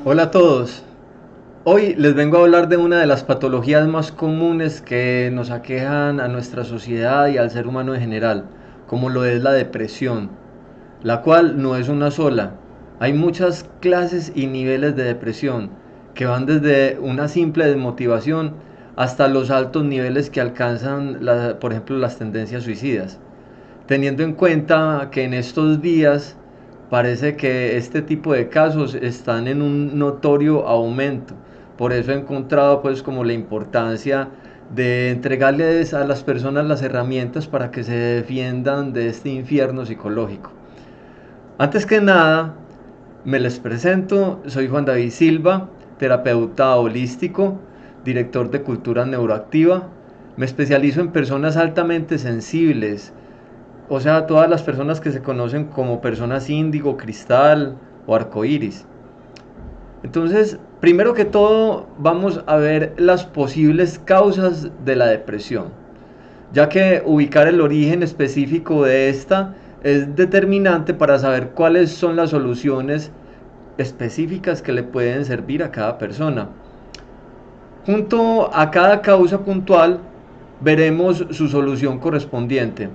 Hola a todos. Hoy les vengo a hablar de una de las patologías más comunes que nos aquejan a nuestra sociedad y al ser humano en general, como lo es la depresión, la cual no es una sola. Hay muchas clases y niveles de depresión, que van desde una simple desmotivación hasta los altos niveles que alcanzan, por ejemplo, las tendencias suicidas. Teniendo en cuenta que en estos días parece que este tipo de casos están en un notorio aumento. Por eso he encontrado pues como la importancia de entregarles a las personas las herramientas para que se defiendan de este infierno psicológico. Antes que nada, me les presento, soy Juan David Silva, terapeuta holístico, director de Cultura Neuroactiva. Me especializo en personas altamente sensibles, o sea, todas las personas que se conocen como personas índigo, cristal o arcoíris. Entonces, primero que todo, vamos a ver las posibles causas de la depresión, ya que ubicar el origen específico de esta es determinante para saber cuáles son las soluciones específicas que le pueden servir a cada persona. Junto a cada causa puntual veremos su solución correspondiente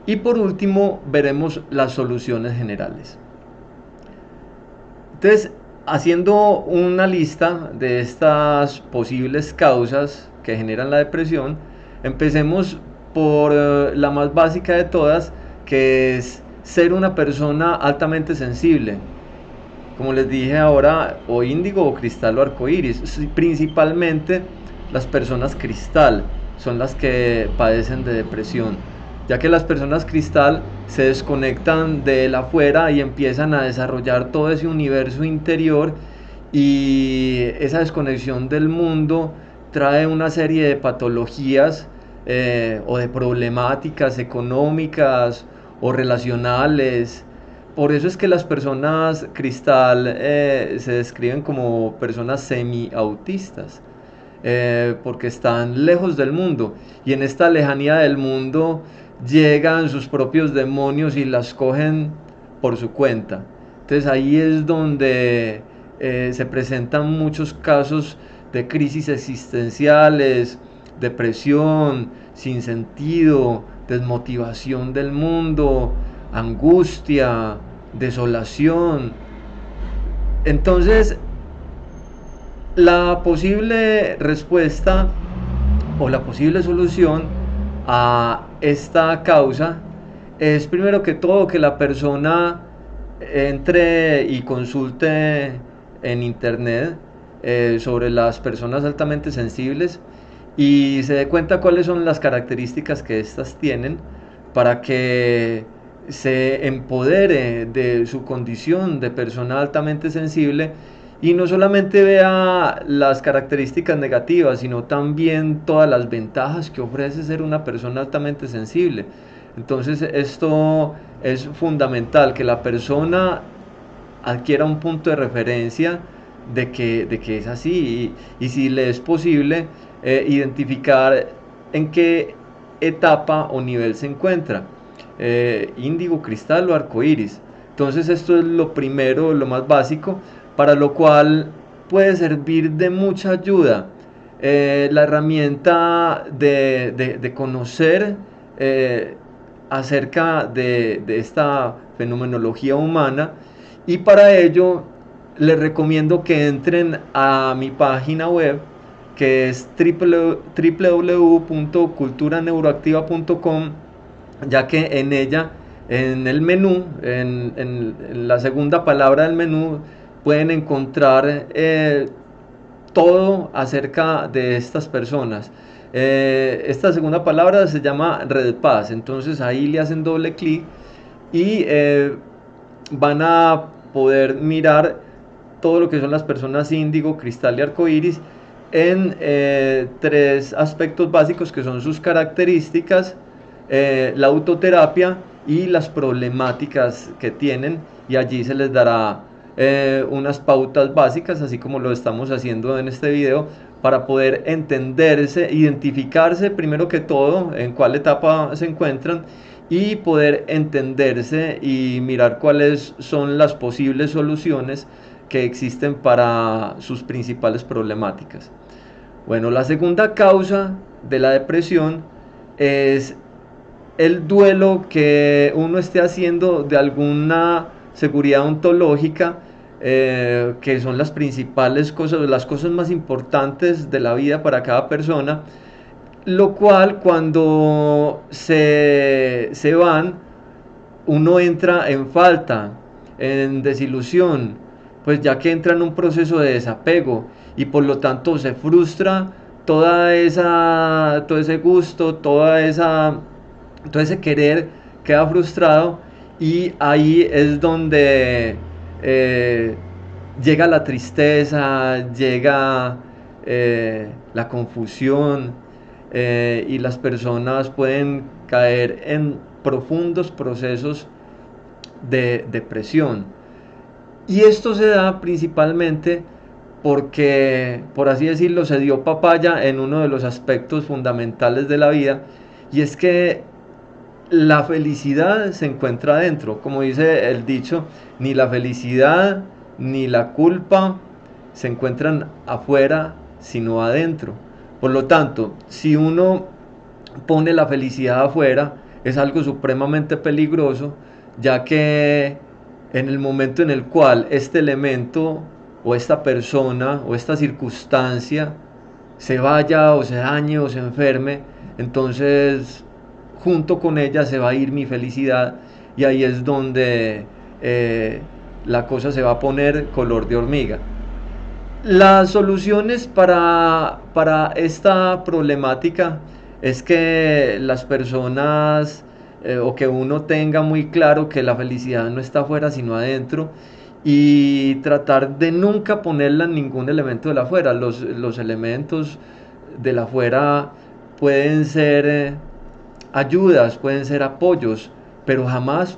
y por último veremos las soluciones generales. Entonces, haciendo una lista de estas posibles causas que generan la depresión, empecemos por la más básica de todas, que es ser una persona altamente sensible. Como les dije ahora, o índigo o cristal o arcoíris. Principalmente las personas cristal son las que padecen de depresión, ya que las personas cristal se desconectan del afuera y empiezan a desarrollar todo ese universo interior, y esa desconexión del mundo trae una serie de patologías o de problemáticas económicas o relacionales. Por eso es que las personas cristal se describen como personas semi-autistas, porque están lejos del mundo y en esta lejanía del mundo llegan sus propios demonios y las cogen por su cuenta. Entonces ahí es donde se presentan muchos casos de crisis existenciales, depresión, sin sentido, desmotivación del mundo, angustia, desolación. Entonces, la posible respuesta o la posible solución a esta causa es primero que todo que la persona entre y consulte en internet sobre las personas altamente sensibles y se dé cuenta cuáles son las características que éstas tienen, para que se empodere de su condición de persona altamente sensible y no solamente vea las características negativas, sino también todas las ventajas que ofrece ser una persona altamente sensible. Entonces esto es fundamental, que la persona adquiera un punto de referencia de que es así, y si le es posible identificar en qué etapa o nivel se encuentra, índigo, cristal o arcoíris. Entonces esto es lo primero, lo más básico, para lo cual puede servir de mucha ayuda la herramienta de conocer eh, acerca de esta fenomenología humana, y para ello les recomiendo que entren a mi página web, que es www.culturaneuroactiva.com, ya que en ella, en el menú, en la segunda palabra del menú, pueden encontrar todo acerca de estas personas. Esta segunda palabra se llama Red Paz, entonces ahí le hacen doble clic y van a poder mirar todo lo que son las personas índigo, cristal y arcoíris en tres aspectos básicos, que son sus características, la autoterapia y las problemáticas que tienen, y allí se les dará unas pautas básicas, así como lo estamos haciendo en este video, para poder entenderse, identificarse primero que todo en cuál etapa se encuentran, y poder entenderse y mirar cuáles son las posibles soluciones que existen para sus principales problemáticas. Bueno, la segunda causa de la depresión es el duelo que uno esté haciendo de alguna seguridad ontológica, que son las principales cosas, las cosas más importantes de la vida para cada persona, lo cual cuando se van, uno entra en falta, en desilusión, pues ya que entra en un proceso de desapego y por lo tanto se frustra todo ese gusto, todo ese querer queda frustrado y ahí es donde eh, llega la tristeza, llega la confusión, y las personas pueden caer en profundos procesos de depresión. Y esto se da principalmente porque, por así decirlo, se dio papaya en uno de los aspectos fundamentales de la vida, y es que la felicidad se encuentra adentro. Como dice el dicho, ni la felicidad ni la culpa se encuentran afuera, sino adentro. Por lo tanto, si uno pone la felicidad afuera, es algo supremamente peligroso, ya que en el momento en el cual este elemento o esta persona o esta circunstancia se vaya o se dañe o se enferme, entonces junto con ella se va a ir mi felicidad, y ahí es donde la cosa se va a poner color de hormiga. Las soluciones para esta problemática es que las personas, o que uno tenga muy claro que la felicidad no está afuera sino adentro, y tratar de nunca ponerla en ningún elemento de la afuera. Los elementos de la afuera pueden ser ayudas, pueden ser apoyos, pero jamás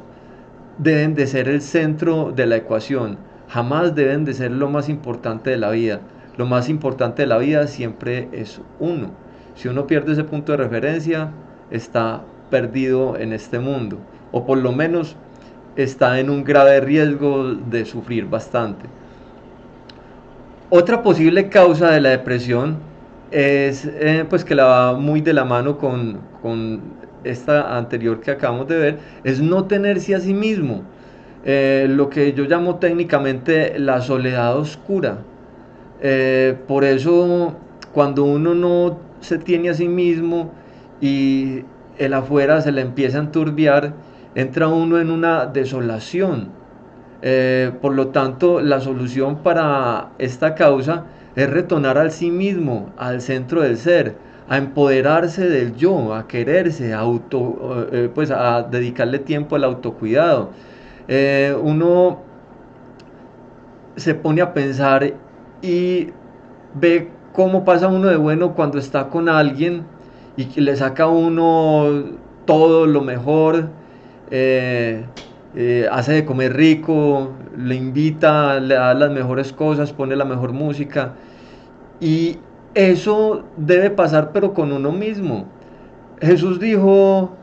deben de ser el centro de la ecuación, jamás deben de ser lo más importante de la vida. Lo más importante de la vida siempre es uno. Si uno pierde ese punto de referencia, está perdido en este mundo, o por lo menos está en un grave riesgo de sufrir bastante. Otra posible causa de la depresión es, pues que la va muy de la mano con esta anterior que acabamos de ver, es no tenerse a sí mismo. Lo que yo llamo técnicamente la soledad oscura. Por eso cuando uno no se tiene a sí mismo y el afuera se le empieza a enturbiar, entra uno en una desolación. Por lo tanto, la solución para esta causa es retornar al sí mismo, al centro del ser, a empoderarse del yo, a quererse, pues a dedicarle tiempo al autocuidado. Uno se pone a pensar y ve cómo pasa uno de bueno cuando está con alguien y que le saca a uno todo lo mejor, eh, hace de comer rico, le invita, le da las mejores cosas, pone la mejor música, y eso debe pasar pero con uno mismo. Jesús dijo,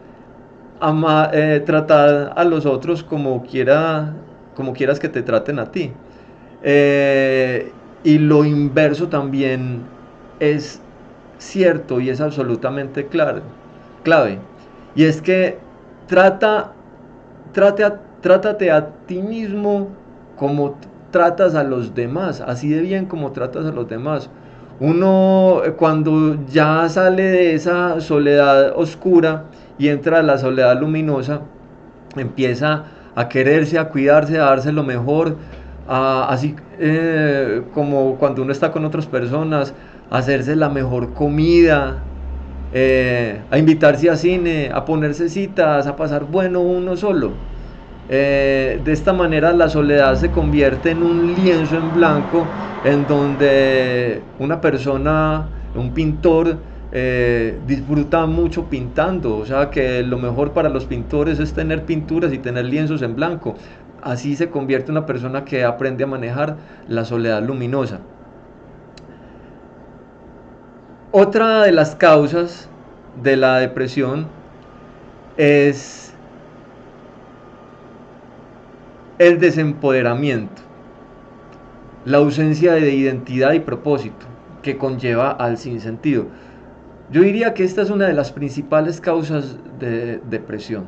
tratar a los otros como quieras que te traten a ti. Eh, y lo inverso también es cierto y es absolutamente clave. Y es que trata, trátate a ti mismo como tratas a los demás, así de bien como tratas a los demás. Uno, cuando ya sale de esa soledad oscura y entra a la soledad luminosa, empieza a quererse, a cuidarse, a darse lo mejor, así como cuando uno está con otras personas, a hacerse la mejor comida, a invitarse a cine, a ponerse citas, a pasar bueno uno solo. De esta manera la soledad se convierte en un lienzo en blanco en donde una persona, un pintor, disfruta mucho pintando. O sea que lo mejor para los pintores es tener pinturas y tener lienzos en blanco. Así se convierte una persona que aprende a manejar la soledad luminosa. Otra de las causas de la depresión es el desempoderamiento. la ausencia de identidad y propósito que conlleva al sinsentido. Yo diría que esta es una de las principales causas de depresión.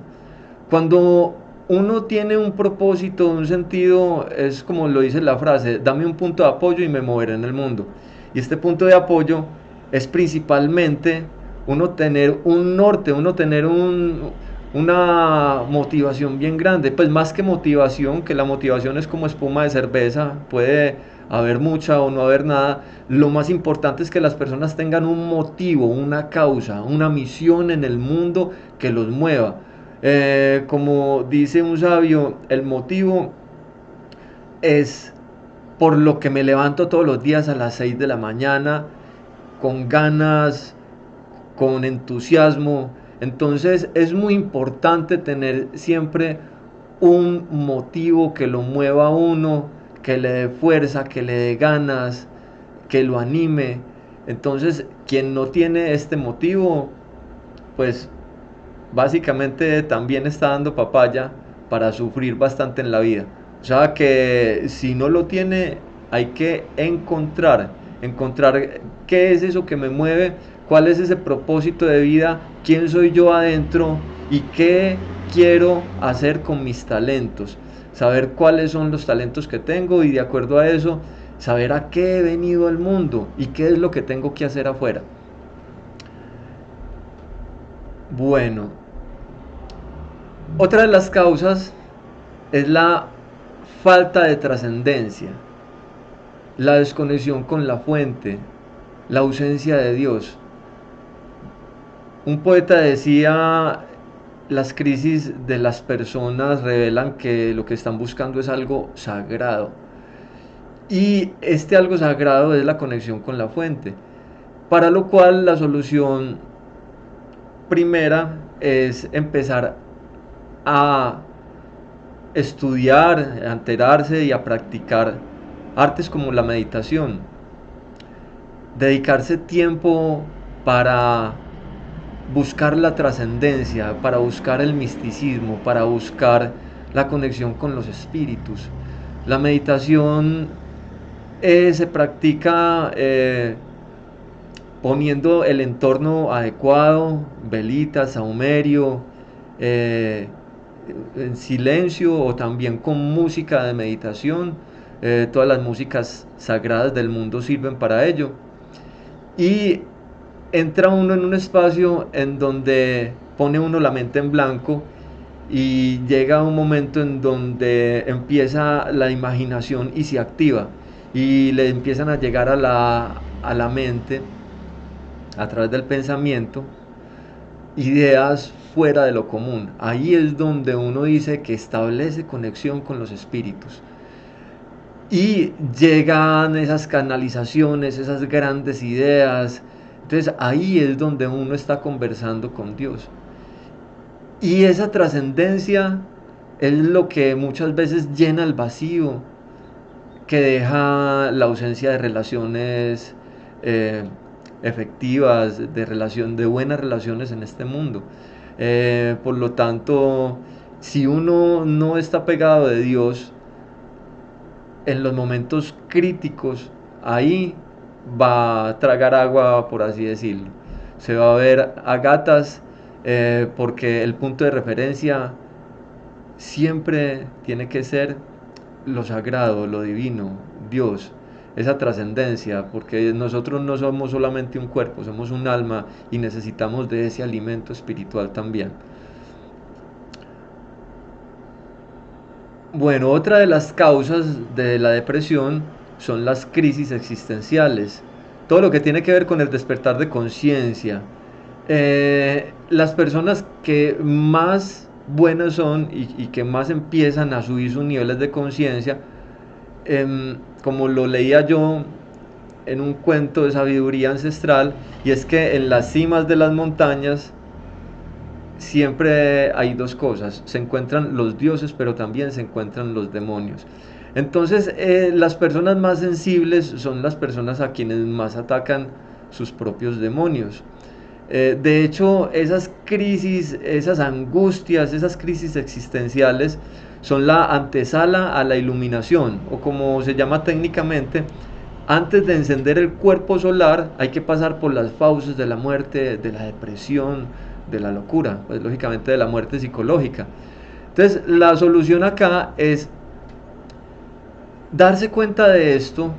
Cuando uno tiene un propósito, un sentido, es como lo dice la frase, dame un punto de apoyo y me moveré en el mundo. Y este punto de apoyo es principalmente uno tener un norte, uno tener una motivación bien grande. Pues más que motivación, que la motivación es como espuma de cerveza, puede haber mucha o no haber nada. Lo más importante es que las personas tengan un motivo, una causa, una misión en el mundo que los mueva. Como dice un sabio, el motivo es por lo que me levanto todos los días a las 6 de la mañana, con ganas, con entusiasmo. Entonces es muy importante tener siempre un motivo que lo mueva a uno, que le dé fuerza, que le dé ganas, que lo anime. Entonces quien no tiene este motivo, pues básicamente también está dando papaya para sufrir bastante en la vida. O sea que si no lo tiene, hay que encontrar qué es eso que me mueve, cuál es ese propósito de vida, quién soy yo adentro y qué quiero hacer con mis talentos. Saber cuáles son los talentos que tengo y de acuerdo a eso, saber a qué he venido al mundo y qué es lo que tengo que hacer afuera. Bueno, otra de las causas es la falta de trascendencia, la desconexión con la fuente, la ausencia de Dios. Un poeta decía, las crisis de las personas revelan que lo que están buscando es algo sagrado. Y este algo sagrado es la conexión con la fuente. Para lo cual la solución primera es empezar a estudiar, a enterarse y a practicar artes como la meditación. Dedicarse tiempo para buscar la trascendencia, para buscar el misticismo, para buscar la conexión con los espíritus. La meditación se practica poniendo el entorno adecuado, velitas, saumerio, en silencio o también con música de meditación. Todas las músicas sagradas del mundo sirven para ello. Y entra uno en un espacio en donde pone uno la mente en blanco y llega un momento en donde empieza la imaginación y se activa y le empiezan a llegar a la mente a través del pensamiento ideas fuera de lo común. Ahí es donde uno dice que establece conexión con los espíritus. Y llegan esas canalizaciones, esas grandes ideas. Entonces ahí es donde uno está conversando con Dios. Y esa trascendencia es lo que muchas veces llena el vacío, que deja la ausencia de relaciones eh, efectivas, de buenas relaciones en este mundo. Por lo tanto, si uno no está pegado de Dios, en los momentos críticos, ahí va a tragar agua, por así decirlo. Se va a ver a gatas porque el punto de referencia siempre tiene que ser lo sagrado, lo divino, Dios, esa trascendencia, porque nosotros no somos solamente un cuerpo, somos un alma y necesitamos de ese alimento espiritual también. Bueno, otra de las causas de la depresión son las crisis existenciales, todo lo que tiene que ver con el despertar de conciencia. Las personas que más buenas son y que más empiezan a subir sus niveles de conciencia, como lo leía yo en un cuento de sabiduría ancestral, y es que en las cimas de las montañas siempre hay dos cosas, se encuentran los dioses pero también se encuentran los demonios. Entonces las personas más sensibles son las personas a quienes más atacan sus propios demonios. De hecho, esas crisis, esas angustias, esas crisis existenciales son la antesala a la iluminación, o como se llama técnicamente, antes de encender el cuerpo solar hay que pasar por las fauces de la muerte, de la depresión, de la locura, pues lógicamente de la muerte psicológica. Entonces la solución acá es darse cuenta de esto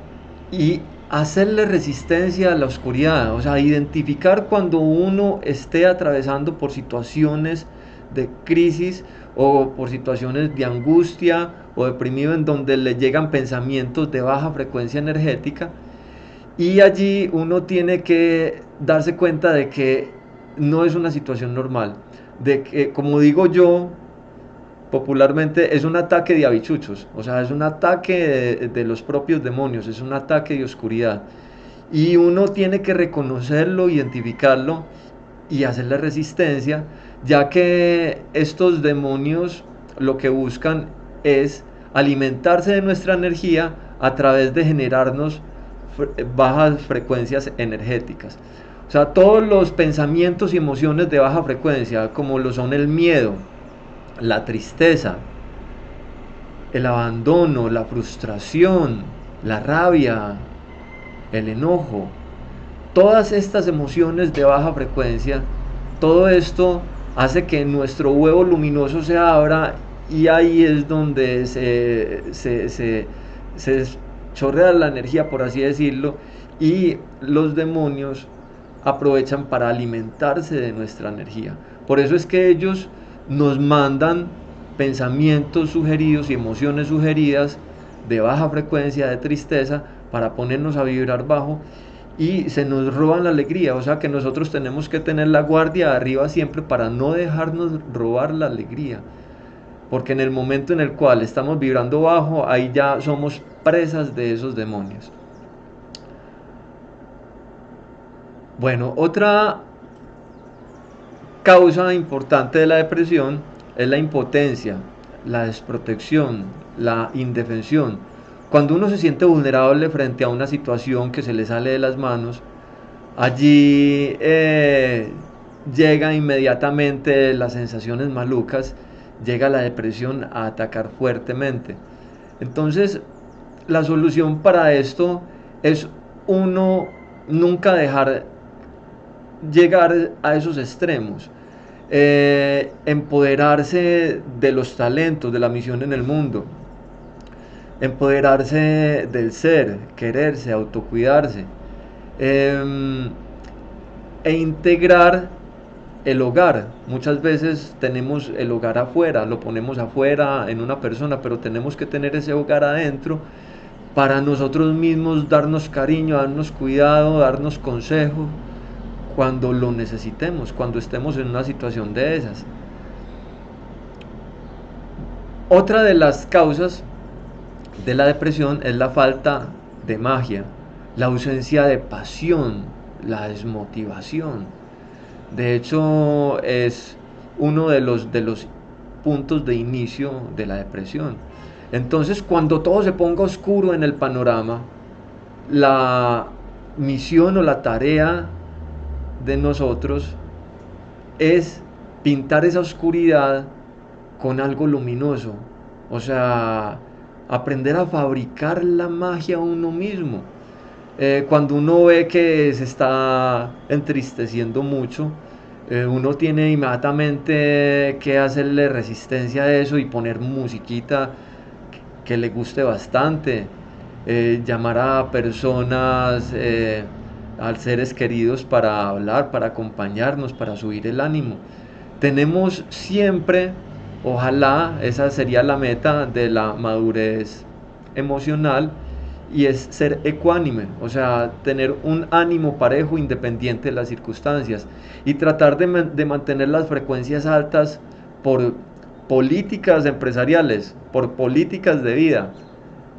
y hacerle resistencia a la oscuridad, o sea, identificar cuando uno esté atravesando por situaciones de crisis o por situaciones de angustia o deprimido en donde le llegan pensamientos de baja frecuencia energética, y allí uno tiene que darse cuenta de que no es una situación normal, de que, como digo yo, popularmente es un ataque de habichuchos, o sea, es un ataque de los propios demonios, es un ataque de oscuridad. Y uno tiene que reconocerlo, identificarlo y hacerle resistencia, ya que estos demonios lo que buscan es alimentarse de nuestra energía a través de generarnos bajas frecuencias energéticas. O sea, todos los pensamientos y emociones de baja frecuencia, como lo son el miedo, la tristeza, el abandono, la frustración, la rabia, el enojo, todas estas emociones de baja frecuencia, todo esto hace que nuestro huevo luminoso se abra, y ahí es donde se chorrea la energía, por así decirlo, y los demonios aprovechan para alimentarse de nuestra energía. Por eso es que ellos nos mandan pensamientos sugeridos y emociones sugeridas de baja frecuencia, de tristeza, para ponernos a vibrar bajo, y se nos roban la alegría. O sea que nosotros tenemos que tener la guardia arriba siempre para no dejarnos robar la alegría, porque en el momento en el cual estamos vibrando bajo, ahí ya somos presas de esos demonios. Bueno, otra causa importante de la depresión es la impotencia, la desprotección, la indefensión. Cuando uno se siente vulnerable frente a una situación que se le sale de las manos, allí llega inmediatamente las sensaciones malucas, llega la depresión a atacar fuertemente. Entonces, la solución para esto es uno nunca dejar llegar a esos extremos. Empoderarse de los talentos, de la misión en el mundo, empoderarse del ser, quererse, autocuidarse, e integrar el hogar. Muchas veces tenemos el hogar afuera, lo ponemos afuera en una persona, pero tenemos que tener ese hogar adentro para nosotros mismos darnos cariño, darnos cuidado, darnos consejo cuando lo necesitemos, cuando estemos en una situación de esas. Otra de las causas de la depresión es la falta de magia, la ausencia de pasión, la desmotivación. De hecho, es uno de los puntos de inicio de la depresión. Entonces, cuando todo se ponga oscuro en el panorama, la misión o la tarea de nosotros es pintar esa oscuridad con algo luminoso. O sea, aprender a fabricar la magia uno mismo. Cuando uno ve que se está entristeciendo mucho, uno tiene inmediatamente que hacerle resistencia a eso y poner musiquita que le guste bastante, llamar a personas, a seres queridos para hablar, para acompañarnos, para subir el ánimo. Tenemos siempre, ojalá esa sería la meta de la madurez emocional, y es ser ecuánime, o sea, tener un ánimo parejo independiente de las circunstancias, y tratar de mantener las frecuencias altas por políticas empresariales, por políticas de vida.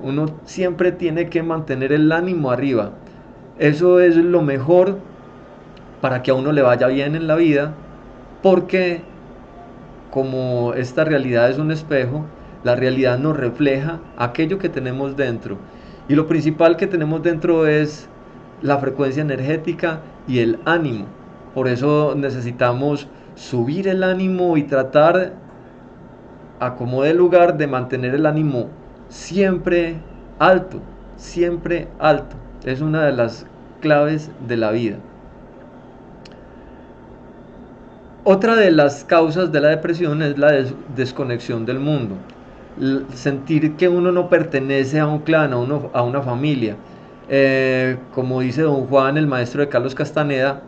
Uno siempre tiene que mantener el ánimo arriba. Eso es lo mejor para que a uno le vaya bien en la vida, porque como esta realidad es un espejo, la realidad nos refleja aquello que tenemos dentro. Y lo principal que tenemos dentro es la frecuencia energética y el ánimo. Por eso necesitamos subir el ánimo y tratar acomode lugar de mantener el ánimo siempre alto, siempre alto. Es una de las claves de la vida. Otra de las causas de la depresión es la desconexión del mundo. Sentir que uno no pertenece a un clan, a una familia. Como dice don Juan, el maestro de Carlos Castaneda,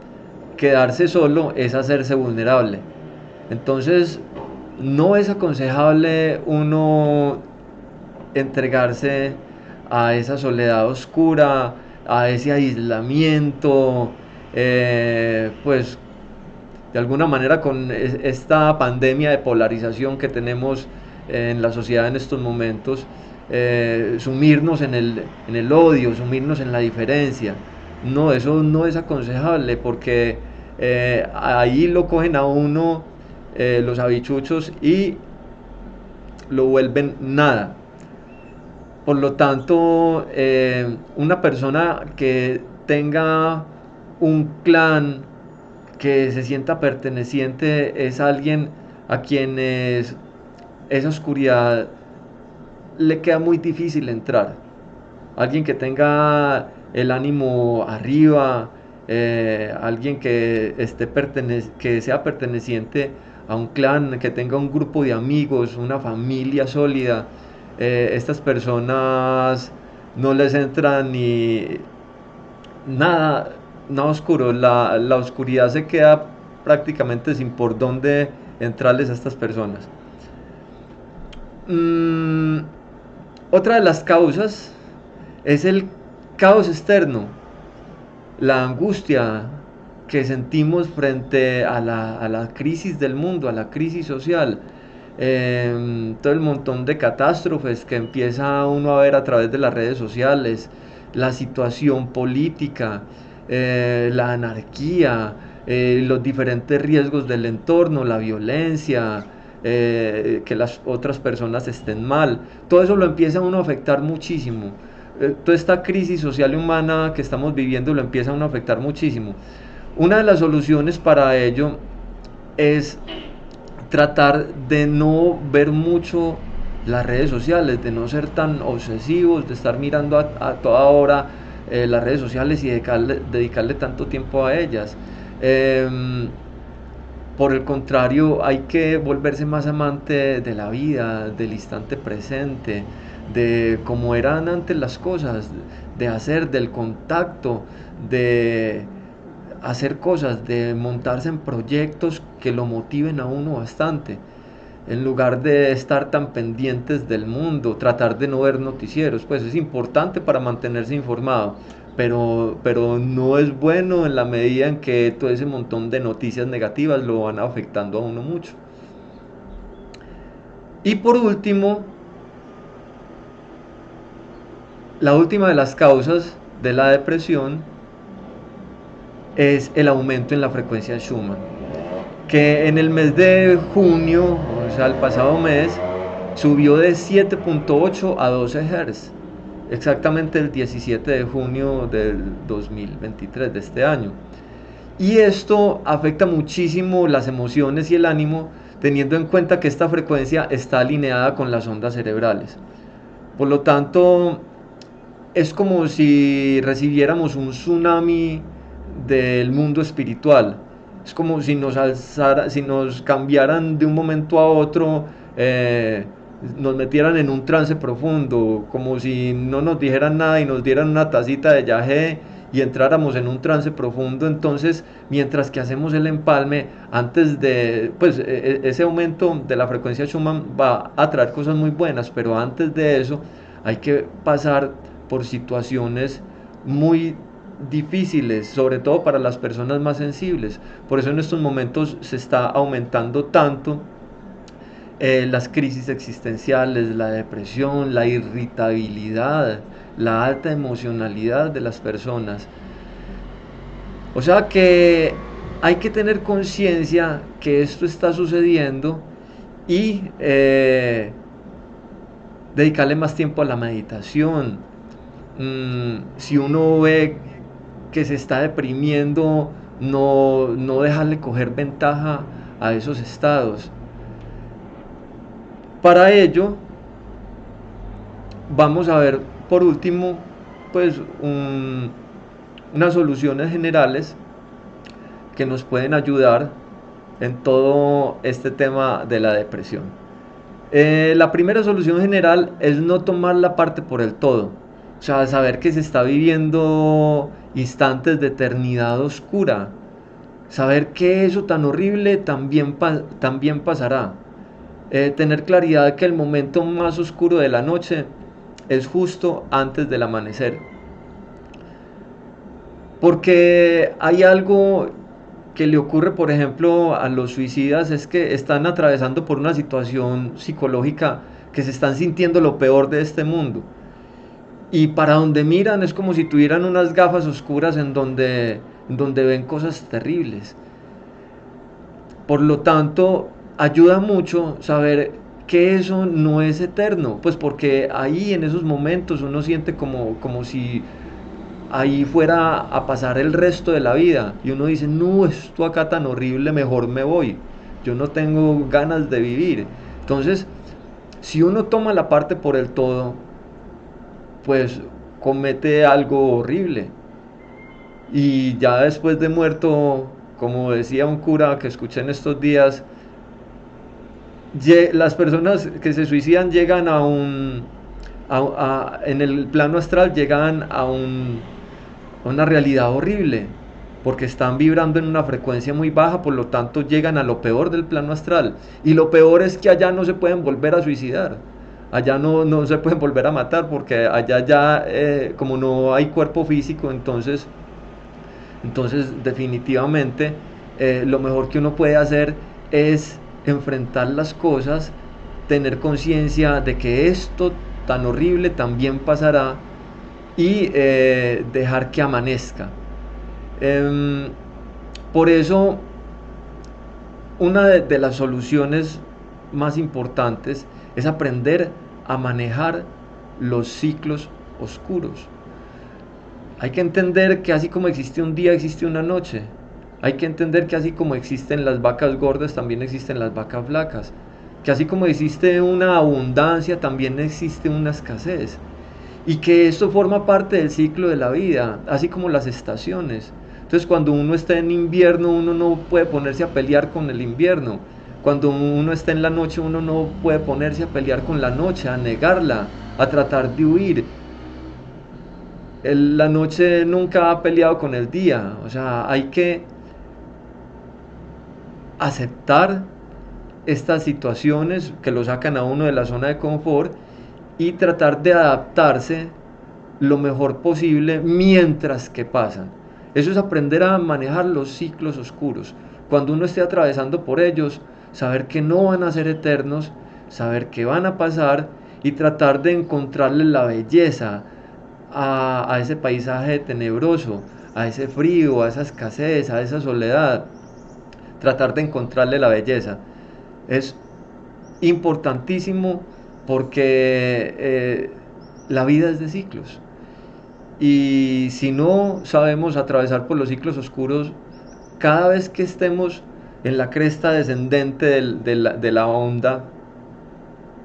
quedarse solo es hacerse vulnerable. Entonces, no es aconsejable uno entregarse a esa soledad oscura, a ese aislamiento, pues de alguna manera con esta pandemia de polarización que tenemos en la sociedad en estos momentos, sumirnos en el odio, sumirnos en la diferencia. No, eso no es aconsejable porque ahí lo cogen a uno los habichuchos y lo vuelven nada. Por lo tanto, una persona que tenga un clan, que se sienta perteneciente, es alguien a quienes esa oscuridad le queda muy difícil entrar. Alguien que tenga el ánimo arriba, alguien que, que sea perteneciente a un clan, que tenga un grupo de amigos, una familia sólida. Estas personas no les entra ni nada, nada oscuro. La oscuridad se queda prácticamente sin por dónde entrarles a estas personas. Mm, Otra de las causas es el caos externo, la angustia que sentimos frente a la crisis del mundo, a la crisis social, todo el montón de catástrofes que empieza uno a ver a través de las redes sociales, la situación política, la anarquía, los diferentes riesgos del entorno, la violencia, que las otras personas estén mal. Todo eso lo empieza uno a afectar muchísimo. Toda esta crisis social y humana que estamos viviendo lo empieza uno a afectar muchísimo. Una de las soluciones para ello es tratar de no ver mucho las redes sociales, de no ser tan obsesivos, de estar mirando a toda hora las redes sociales y dedicarle tanto tiempo a ellas. Por el contrario, hay que volverse más amante de la vida, del instante presente, de cómo eran antes las cosas, de hacer, del contacto, de hacer cosas, de montarse en proyectos que lo motiven a uno bastante. En lugar de estar tan pendientes del mundo, tratar de no ver noticieros, pues es importante para mantenerse informado, pero no es bueno en la medida en que todo ese montón de noticias negativas lo van afectando a uno mucho. Y por último, la última de las causas de la depresión es el aumento en la frecuencia de Schumann, que en el mes de junio, o sea, el pasado mes, subió de 7.8 a 12 Hz, exactamente el 17 de junio del 2023 de este año. Y esto afecta muchísimo las emociones y el ánimo, teniendo en cuenta que esta frecuencia está alineada con las ondas cerebrales. Por lo tanto, es como si recibiéramos un tsunami del mundo espiritual. Es como si si nos cambiaran de un momento a otro, nos metieran en un trance profundo, como si no nos dijeran nada y nos dieran una tacita de yagé y entráramos en un trance profundo. Entonces, mientras que hacemos el empalme, antes de, pues ese aumento de la frecuencia Schumann va a traer cosas muy buenas, pero antes de eso hay que pasar por situaciones muy difíciles, sobre todo para las personas más sensibles. Por eso en estos momentos se está aumentando tanto las crisis existenciales, la depresión, la irritabilidad, la alta emocionalidad de las personas. O sea que hay que tener conciencia que esto está sucediendo y dedicarle más tiempo a la meditación. Si uno ve que se está deprimiendo, no dejarle coger ventaja a esos estados. Para ello, vamos a ver por último, pues unas soluciones generales que nos pueden ayudar en todo este tema de la depresión. La primera solución general es no tomar la parte por el todo. O sea, saber que se está viviendo instantes de eternidad oscura. Saber que eso tan horrible también pasará. Tener claridad de que el momento más oscuro de la noche es justo antes del amanecer. Porque hay algo que le ocurre, por ejemplo, a los suicidas, es que están atravesando por una situación psicológica que se están sintiendo lo peor de este mundo. Y para donde miran es como si tuvieran unas gafas oscuras en donde ven cosas terribles. Por lo tanto, ayuda mucho saber que eso no es eterno, pues porque ahí en esos momentos uno siente como si ahí fuera a pasar el resto de la vida y uno dice, no, esto acá tan horrible, mejor me voy, yo no tengo ganas de vivir. Entonces, si uno toma la parte por el todo, pues comete algo horrible y ya después de muerto, como decía un cura que escuché en estos días, las personas que se suicidan llegan en el plano astral llegan a una realidad horrible, porque están vibrando en una frecuencia muy baja, por lo tanto llegan a lo peor del plano astral. Y lo peor es que allá no se pueden volver a suicidar, allá no se pueden volver a matar, porque allá ya, como no hay cuerpo físico, entonces definitivamente lo mejor que uno puede hacer es enfrentar las cosas, tener conciencia de que esto tan horrible también pasará y dejar que amanezca. Em, por eso, una de las soluciones más importantes es aprender a manejar los ciclos oscuros. Hay que entender que así como existe un día, existe una noche. Hay que entender que así como existen las vacas gordas, también existen las vacas flacas. Que así como existe una abundancia, también existe una escasez. Y que esto forma parte del ciclo de la vida, así como las estaciones. Entonces, cuando uno está en invierno, uno no puede ponerse a pelear con el invierno. Cuando uno está en la noche, uno no puede ponerse a pelear con la noche, a negarla, a tratar de huir. La noche nunca ha peleado con el día. O sea, hay que aceptar estas situaciones que lo sacan a uno de la zona de confort y tratar de adaptarse lo mejor posible mientras que pasan. Eso es aprender a manejar los ciclos oscuros. Cuando uno esté atravesando por ellos, saber que no van a ser eternos, saber que van a pasar y tratar de encontrarle la belleza a ese paisaje tenebroso, a ese frío, a esa escasez, a esa soledad. Tratar de encontrarle la belleza. Es importantísimo porque la vida es de ciclos. Y si no sabemos atravesar por los ciclos oscuros, cada vez que estemos en la cresta descendente de la onda,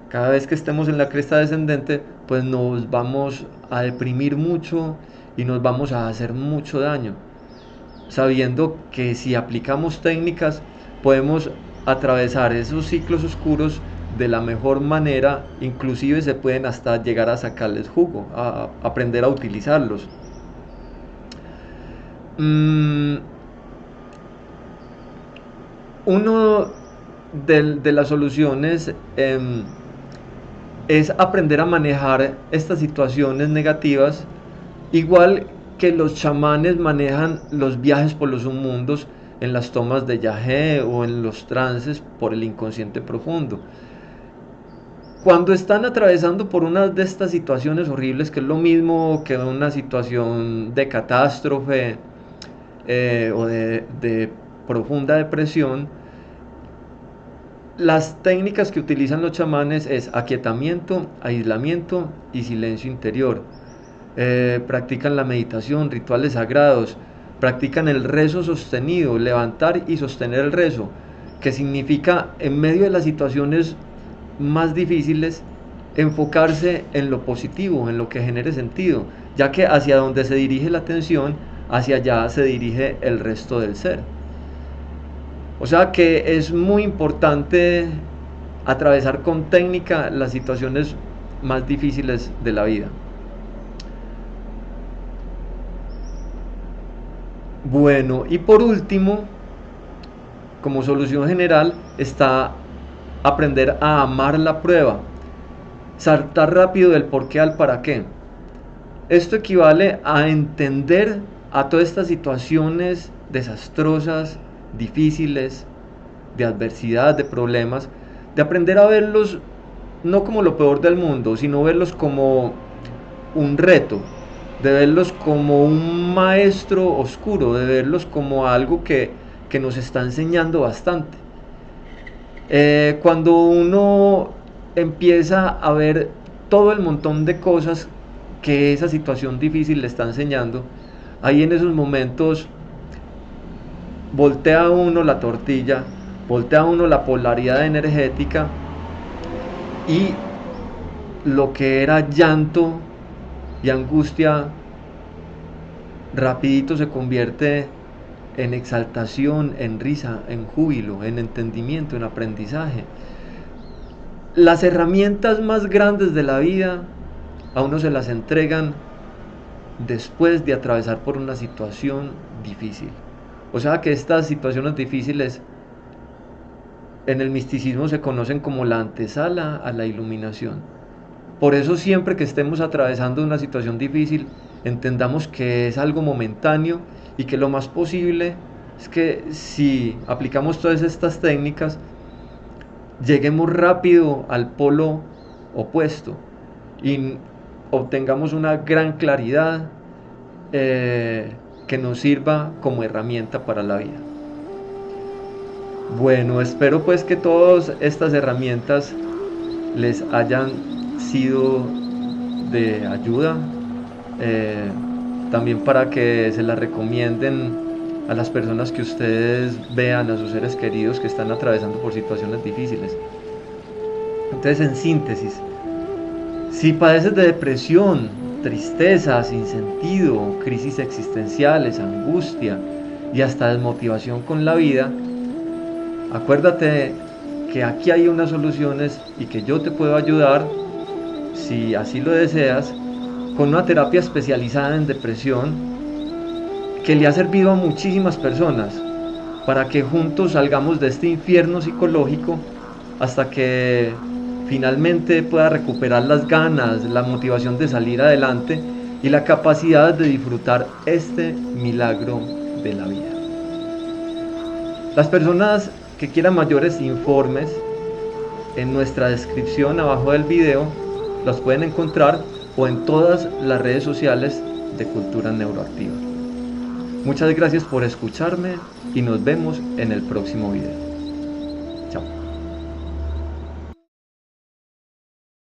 cada vez que estemos en la cresta descendente, pues nos vamos a deprimir mucho y nos vamos a hacer mucho daño, sabiendo que si aplicamos técnicas podemos atravesar esos ciclos oscuros de la mejor manera, inclusive se pueden hasta llegar a sacarles jugo, a aprender a utilizarlos. Mm, uno de las soluciones es aprender a manejar estas situaciones negativas, igual que los chamanes manejan los viajes por los submundos en las tomas de yagé o en los trances por el inconsciente profundo. Cuando están atravesando por una de estas situaciones horribles, que es lo mismo que una situación de catástrofe o de profunda depresión, las técnicas que utilizan los chamanes es aquietamiento, aislamiento y silencio interior. Practican la meditación, rituales sagrados, practican el rezo sostenido, levantar y sostener el rezo, que significa en medio de las situaciones más difíciles, enfocarse en lo positivo, en lo que genere sentido, ya que hacia donde se dirige la atención, hacia allá se dirige el resto del ser. O sea que es muy importante atravesar con técnica las situaciones más difíciles de la vida. Bueno, y por último, como solución general, está aprender a amar la prueba, saltar rápido del por qué al para qué. Esto equivale a entender a todas estas situaciones desastrosas, difíciles, de adversidad, de problemas, de aprender a verlos no como lo peor del mundo, sino verlos como un reto, de verlos como un maestro oscuro, de verlos como algo que nos está enseñando bastante. Cuando uno empieza a ver todo el montón de cosas que esa situación difícil le está enseñando, ahí en esos momentos voltea uno la tortilla, voltea uno la polaridad energética y lo que era llanto y angustia rapidito se convierte en exaltación, en risa, en júbilo, en entendimiento, en aprendizaje. Las herramientas más grandes de la vida a uno se las entregan después de atravesar por una situación difícil. O sea que estas situaciones difíciles en el misticismo se conocen como la antesala a la iluminación. Por eso siempre que estemos atravesando una situación difícil, entendamos que es algo momentáneo y que lo más posible es que si aplicamos todas estas técnicas, lleguemos rápido al polo opuesto y obtengamos una gran claridad que nos sirva como herramienta para la vida. Bueno, espero pues que todas estas herramientas les hayan sido de ayuda, también para que se las recomienden a las personas que ustedes vean, a sus seres queridos que están atravesando por situaciones difíciles. Entonces, en síntesis, si padeces de depresión, tristeza, sinsentido, crisis existenciales, angustia y hasta desmotivación con la vida, acuérdate que aquí hay unas soluciones y que yo te puedo ayudar, si así lo deseas, con una terapia especializada en depresión que le ha servido a muchísimas personas para que juntos salgamos de este infierno psicológico hasta que finalmente pueda recuperar las ganas, la motivación de salir adelante y la capacidad de disfrutar este milagro de la vida. Las personas que quieran mayores informes, en nuestra descripción abajo del video los pueden encontrar, o en todas las redes sociales de Cultura Neuroactiva. Muchas gracias por escucharme y nos vemos en el próximo video.